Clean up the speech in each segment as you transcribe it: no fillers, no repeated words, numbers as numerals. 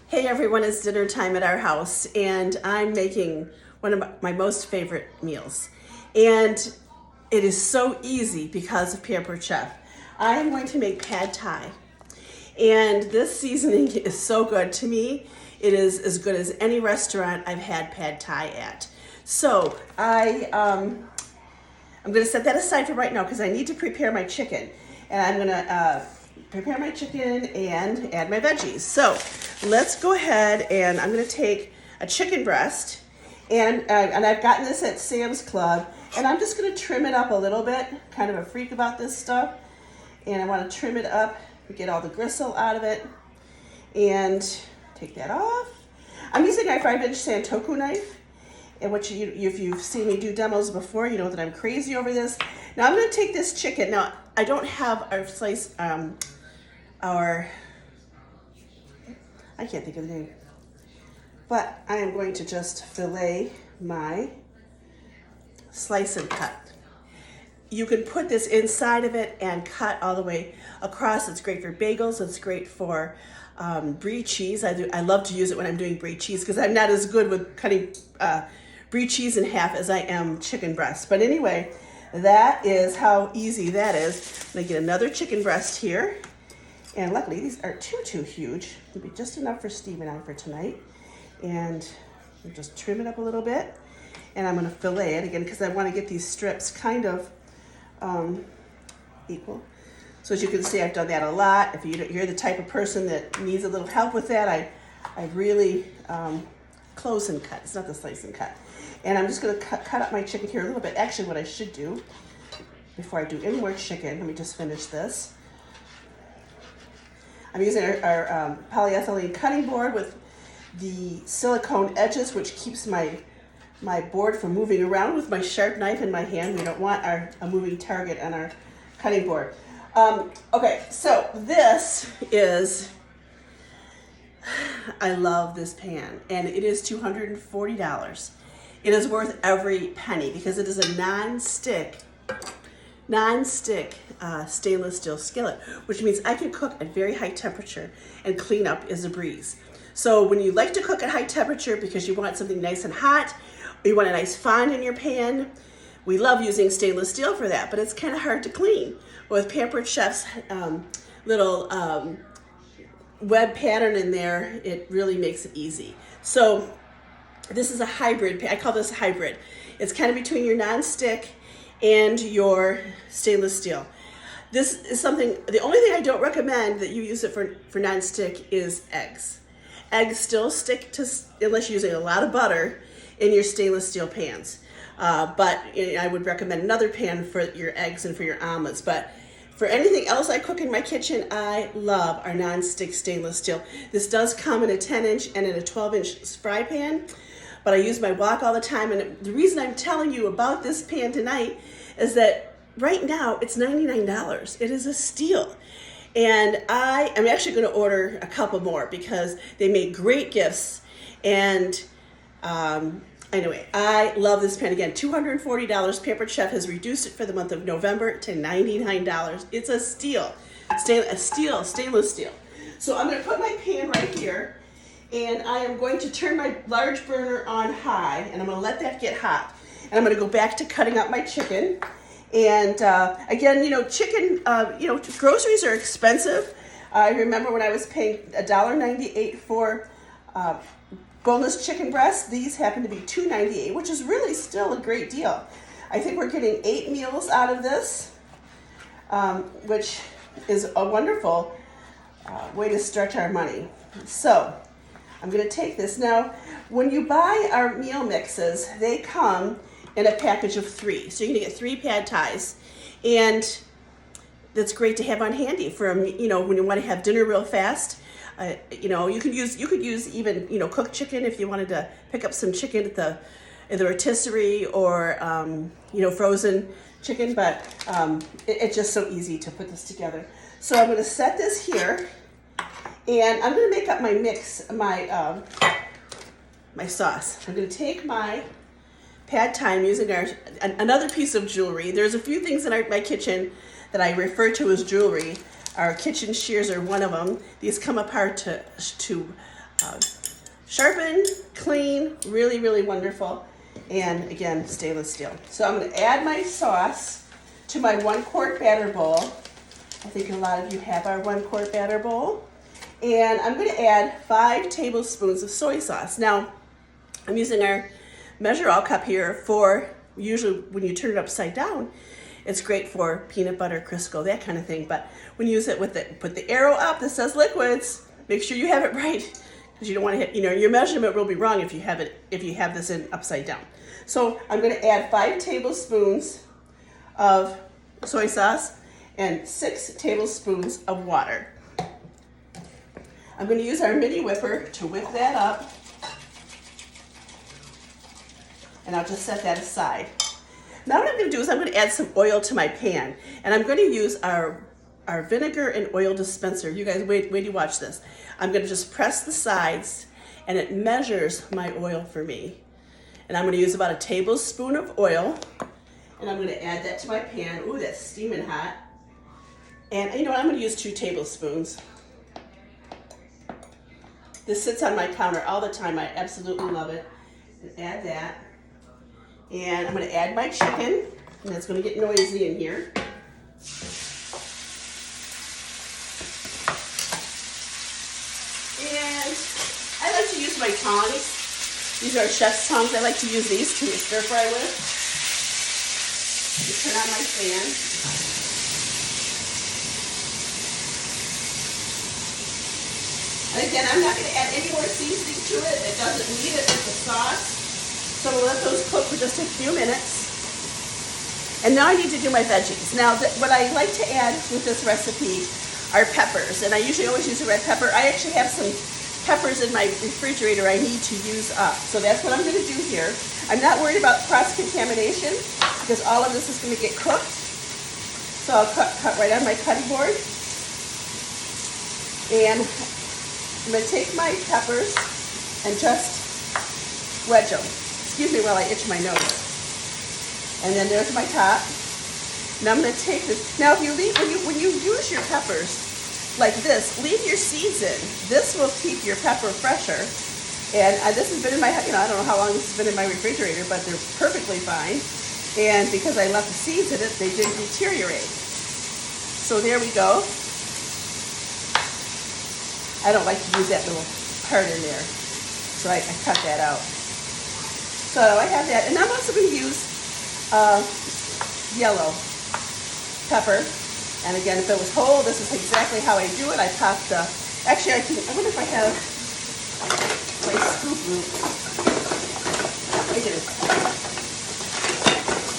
Hey everyone, it's dinner time at our house and I'm making one of my most favorite meals. And it is so easy because of Pampered Chef. I am going to make pad thai. And this seasoning is so good to me. It is as good as any restaurant I've had pad thai at. So I'm gonna set that aside for right now because I need to prepare my chicken. And I'm gonna prepare my chicken and add my veggies. So let's go ahead and I'm gonna take a chicken breast and I've gotten this at Sam's Club and I'm just gonna trim it up a little bit. Kind of a freak about this stuff. And I wanna trim it up, get all the gristle out of it and take that off. I'm using a 5-inch Santoku knife. And if you've seen me do demos before, you know that I'm crazy over this. Now I'm gonna take this chicken. Now I don't have our slice, I can't think of the name. But I am going to just fillet my slice and cut. You can put this inside of it and cut all the way across. It's great for bagels. It's great for brie cheese. I love to use it when I'm doing brie cheese because I'm not as good with cutting brie cheese in half as I am chicken breast. But anyway, that is how easy that is. I'm gonna get another chicken breast here. And luckily these aren't too huge. It'll be just enough for Steve and I for tonight. And we'll just trim it up a little bit. And I'm gonna fillet it again because I wanna get these strips kind of equal. So as you can see, I've done that a lot. If you're the type of person that needs a little help with that, I really close and cut. It's not the slice and cut. And I'm just gonna cut up my chicken here a little bit. Actually, what I should do, before I do any more chicken, let me just finish this. I'm using our polyethylene cutting board with the silicone edges, which keeps my board from moving around with my sharp knife in my hand. We don't want a moving target on our cutting board. Okay, so this is, I love this pan, and it is $240. It is worth every penny because it is a non-stick stainless steel skillet, which means I can cook at very high temperature and clean up is a breeze. So when you like to cook at high temperature because you want something nice and hot, or you want a nice fond in your pan, we love using stainless steel for that, but it's kind of hard to clean. With Pampered Chef's little web pattern in there, it really makes it easy. So this is a hybrid, I call this a hybrid. It's kind of between your non-stick and your stainless steel. This is something, the only thing I don't recommend that you use it for non-stick is eggs. Eggs still stick to, unless you're using a lot of butter in your stainless steel pans. But I would recommend another pan for your eggs and for your omelets. But for anything else I cook in my kitchen, I love our non-stick stainless steel. This does come in a 10-inch and in a 12-inch fry pan, but I use my wok all the time. And the reason I'm telling you about this pan tonight is that right now it's $99. It is a steal. And I am actually going to order a couple more because they make great gifts. And anyway, I love this pan. Again, $240. Pampered Chef has reduced it for the month of November to $99. It's a steal. Stainless steel. So I'm going to put my pan right here, and I am going to turn my large burner on high, and I'm going to let that get hot. And I'm going to go back to cutting up my chicken. And again, chicken, groceries are expensive. I remember when I was paying $1.98 for boneless chicken breasts. These happen to be $2.98, which is really still a great deal. I think we're getting 8 meals out of this, which is a wonderful way to stretch our money. So I'm going to take this. Now, when you buy our meal mixes, they come in a package of 3. So you're going to get 3 pad thais. And that's great to have on handy for, when you want to have dinner real fast. You could use even cooked chicken if you wanted to pick up some chicken at the rotisserie or frozen chicken, but it's just so easy to put this together. So I'm going to set this here, and I'm going to make up my mix, my sauce. I'm going to take my pad thai. I'm using another piece of jewelry. There's a few things in my kitchen that I refer to as jewelry. Our kitchen shears are one of them. These come apart to sharpened, clean, really, really wonderful. And again, stainless steel. So I'm going to add my sauce to my 1 quart batter bowl. I think a lot of you have our 1 quart batter bowl. And I'm going to add 5 tablespoons of soy sauce. Now, I'm using our measure all cup here for, usually when you turn it upside down, it's great for peanut butter, Crisco, that kind of thing. But when you use it with put the arrow up that says liquids, make sure you have it right, because you don't want to hit, your measurement will be wrong if you have this in upside down. So I'm going to add 5 tablespoons of soy sauce and 6 tablespoons of water. I'm going to use our mini whipper to whip that up, and I'll just set that aside. Now what I'm going to do is I'm going to add some oil to my pan, and I'm going to use our vinegar and oil dispenser. You guys, wait till you watch this. I'm going to just press the sides, and it measures my oil for me. And I'm going to use about a tablespoon of oil, and I'm going to add that to my pan. Ooh, that's steaming hot. And you know what? I'm going to use 2 tablespoons. This sits on my counter all the time. I absolutely love it. And add that. And I'm going to add my chicken, and it's going to get noisy in here. And I like to use my tongs. These are chef's tongs. I like to use these to stir fry with. Just turn on my fan. And again, I'm not going to add any more seasoning to it. It doesn't need it with the sauce. So we'll let those cook for just a few minutes. And now I need to do my veggies. Now, what I like to add with this recipe are peppers. And I usually always use a red pepper. I actually have some peppers in my refrigerator I need to use up. So that's what I'm going to do here. I'm not worried about cross-contamination because all of this is going to get cooked. So I'll cut right on my cutting board. And I'm going to take my peppers and just wedge them. Excuse me while I itch my nose. And then there's my top. Now I'm going to take this. Now if you leave, when you use your peppers like this, leave your seeds in. This will keep your pepper fresher. And this has been in my, I don't know how long this has been in my refrigerator, but they're perfectly fine. And because I left the seeds in it, they didn't deteriorate. So there we go. I don't like to use that little part in there. So I cut that out. So I have that. And I'm also going to use yellow pepper. And again, if it was whole, this is exactly how I do it. I pop the, actually I wonder if I have my scoop loop. I do.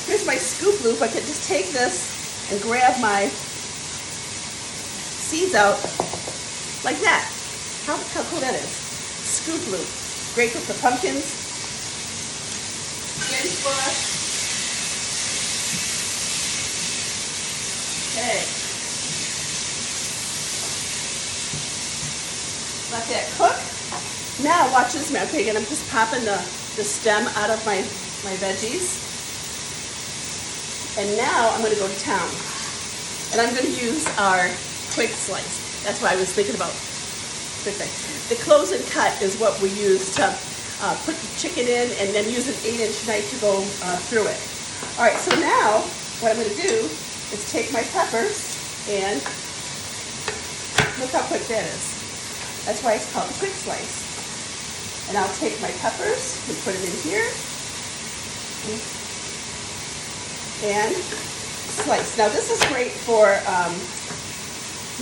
Here's my scoop loop. I could just take this and grab my seeds out like that. How cool that is. Scoop loop. Great with the pumpkins. Spinach squash. Okay. Let that cook. Now watch this. Okay, again, I'm just popping the stem out of my veggies. And now I'm going to go to town. And I'm going to use our quick slice. That's what I was thinking about. The close and cut is what we use to put the chicken in and then use an 8-inch knife to go through it. All right, so now what I'm going to do is take my peppers and look how quick that is. That's why it's called a quick slice. And I'll take my peppers and put them in here and slice. Now this is great for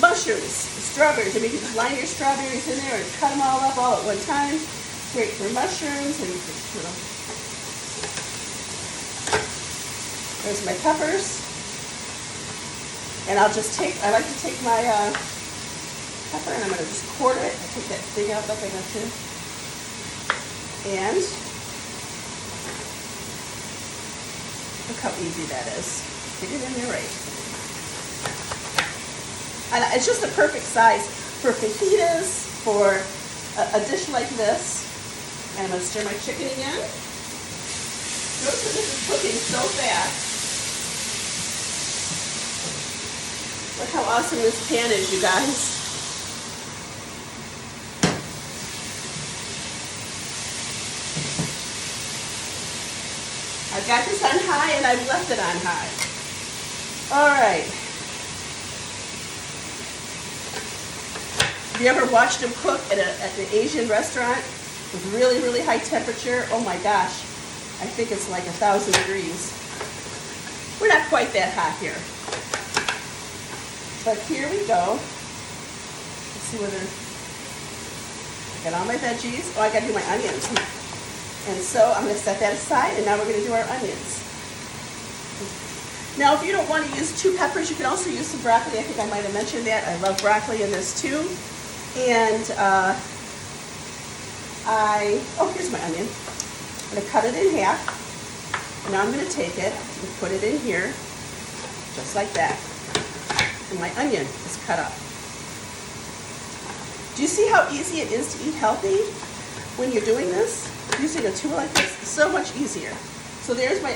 mushrooms, strawberries. I mean, you can line your strawberries in there and cut them all up all at one time. Great for mushrooms and there's my peppers. And I'll just take, I like to take my pepper and I'm going to just quarter it. I take that thing out like I got to. And look how easy that is. Get it in there right. And it's just the perfect size for fajitas, for a dish like this. And I'm going to stir my chicken again. Notice that this is cooking so fast. Look how awesome this pan is, you guys. got this on high and I've left it on high. All right. Have you ever watched them cook at the Asian restaurant with really, really high temperature? Oh my gosh, I think it's like 1,000 degrees. We're not quite that hot here. But here we go. Let's see whether I got all my veggies. Oh, I gotta do my onions. And so I'm gonna set that aside, and now we're gonna do our onions. Now, if you don't want to use 2 peppers, you can also use some broccoli. I think I might have mentioned that. I love broccoli in this too. And here's my onion. I'm gonna cut it in half. Now I'm gonna take it and put it in here, just like that. And my onion is cut up. Do you see how easy it is to eat healthy when you're doing this? Using a tool like this is so much easier. So there's my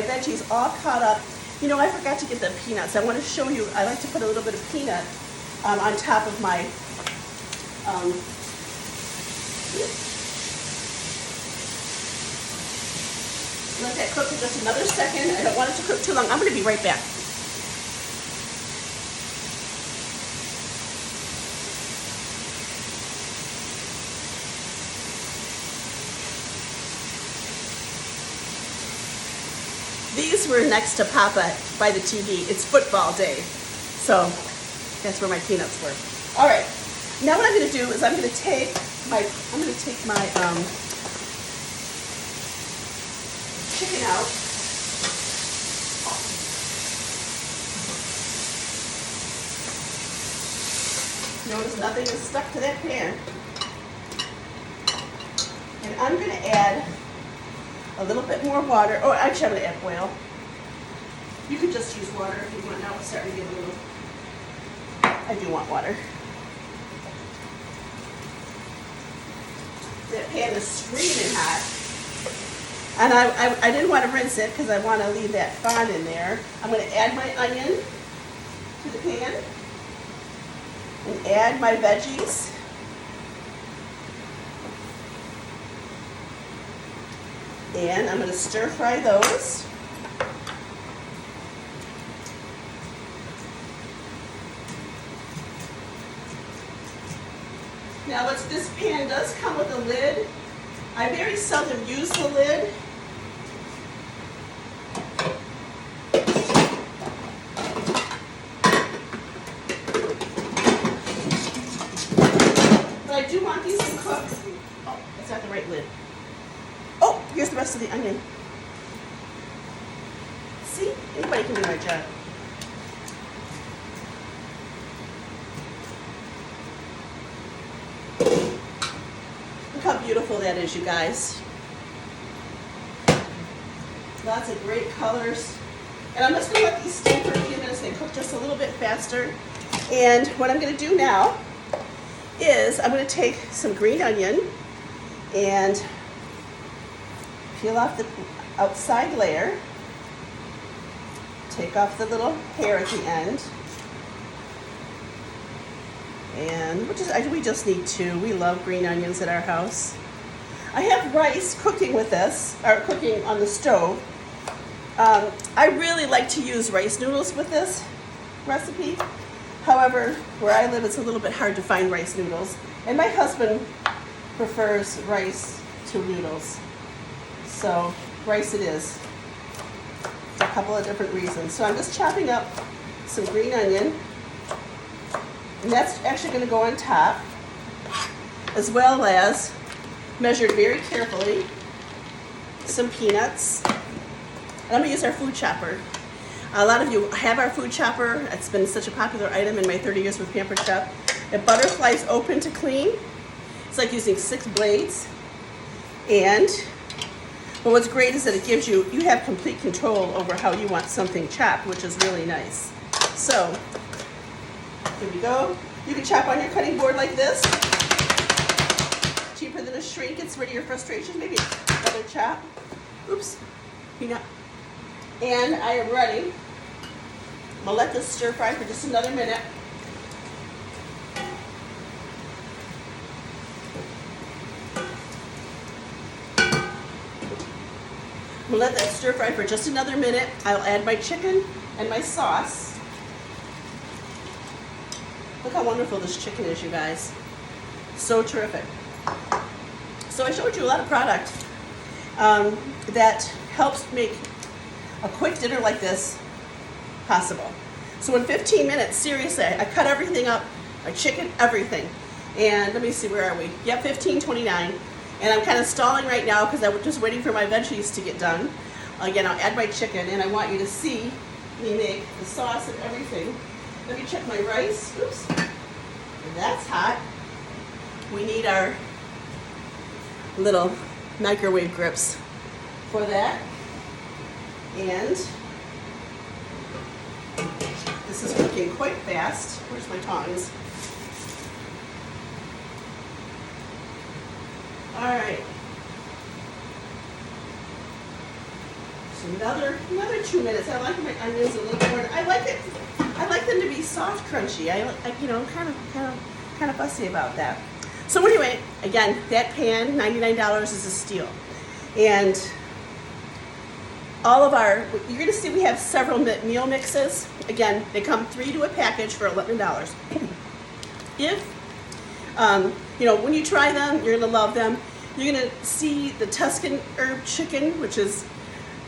veggies all cut up. You know, I forgot to get the peanuts. I want to show you, I like to put a little bit of peanut on top of my let that cook for just another second. I don't want it to cook too long. I'm going to be right back. These were next to Papa by the TV. It's football day. So that's where my peanuts were. All right. Now what I'm going to do is I'm going to take my chicken out. Notice nothing is stuck to that pan. And I'm going to add a little bit more water. Oh, actually, I'm going to add oil. You could just use water if you want. Now it's starting to get a little. I do want water. That pan is screaming hot. And I didn't want to rinse it because I want to leave that fond in there. I'm going to add my onion to the pan and add my veggies. And I'm going to stir fry those. Now this pan does come with a lid. I very seldom use the lid. But I do want these to cook. Oh, that's not the right lid. Oh, here's the rest of the onion. See, anybody can do my job. Look how beautiful that is, you guys. Lots of great colors. And I'm just going to let these steam for a few minutes and cook just a little bit faster. And what I'm going to do now is I'm going to take some green onion and peel off the outside layer. Take off the little hair at the end. And we just need 2. We love green onions at our house. I have rice cooking with this, or cooking on the stove. I really like to use rice noodles with this recipe. However, where I live, it's a little bit hard to find rice noodles. And my husband prefers rice to noodles. So rice it is. For a couple of different reasons. So I'm just chopping up some green onion. And that's actually going to go on top, as well as, measured very carefully, some peanuts. And I'm going to use our food chopper. A lot of you have our food chopper. It's been such a popular item in my 30 years with Pampered Chef. It butterflies open to clean. It's like using 6 blades. But what's great is that it gives you have complete control over how you want something chopped, which is really nice. So, here we go. You can chop on your cutting board like this. Cheaper than a shrink. Gets rid of your frustrations. Maybe another chop. Oops. Peanut. And I am ready. I'm going to let this stir fry for just another minute. We'll let that stir fry for just another minute. I'll add my chicken and my sauce. Look how wonderful this chicken is, you guys. So terrific. So I showed you a lot of product that helps make a quick dinner like this possible. So in 15 minutes, seriously, I cut everything up, my chicken, everything. And let me see, where are we? Yep, 15:29. And I'm kind of stalling right now because I'm just waiting for my veggies to get done. Again, I'll add my chicken, and I want you to see me make the sauce and everything. Let me check my rice. Oops. That's hot. We need our little microwave grips for that. And this is cooking quite fast. Where's my tongs? All right. So another 2 minutes. I like my onions a little more. I like them to be soft, crunchy. I'm kind of fussy about that. So anyway, again, that pan, $99 is a steal. And all of you're gonna see we have several meal mixes. Again, they come 3 to a package for $11. If, when you try them, you're gonna love them. You're gonna see the Tuscan herb chicken, which is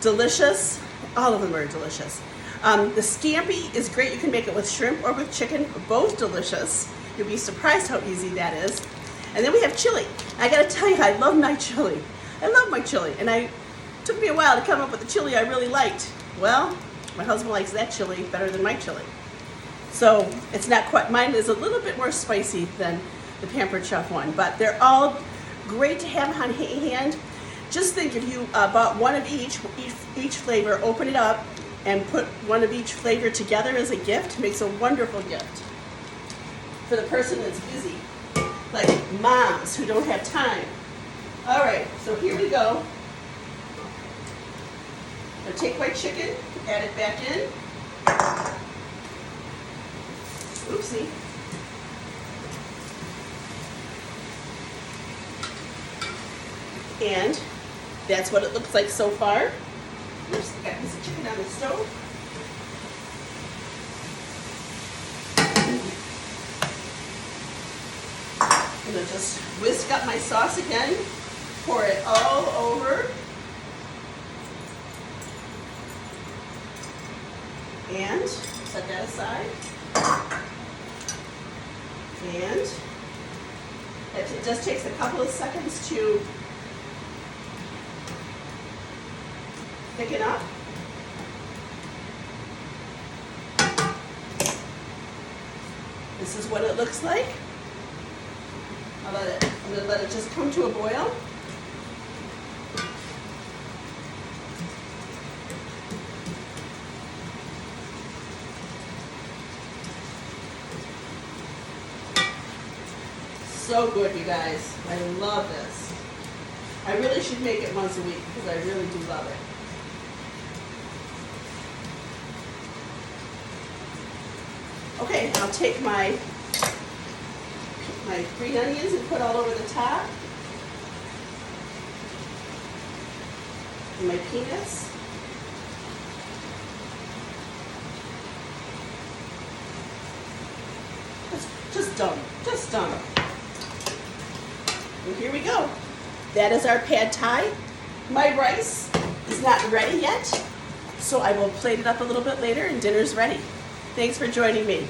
delicious. All of them are delicious. The scampi is great. You can make it with shrimp or with chicken, both delicious. You'll be surprised how easy that is. And then we have chili. I gotta tell you, I love my chili. And it took me a while to come up with the chili I really liked. Well, my husband likes that chili better than my chili. So it's not quite, mine is a little bit more spicy than the Pampered Chef one, but they're all great to have on hand. Just think if you bought one of each flavor, open it up and put one of each flavor together as a gift, makes a wonderful gift for the person that's busy, like moms who don't have time. All right, so here we go. I'll take my chicken, add it back in. Oopsie. And that's what it looks like so far. Oops, I got a piece of chicken on the stove. I'm gonna just whisk up my sauce again, pour it all over. And set that aside. And it just takes a couple of seconds to thicken up. This is what it looks like. I'm gonna let it just come to a boil. So good, you guys. I love this. I really should make it once a week because I really do love it. Okay, I'll take my green onions and put all over the top. And my peanuts. Just done. And here we go. That is our pad thai. My rice is not ready yet, so I will plate it up a little bit later and dinner's ready. Thanks for joining me.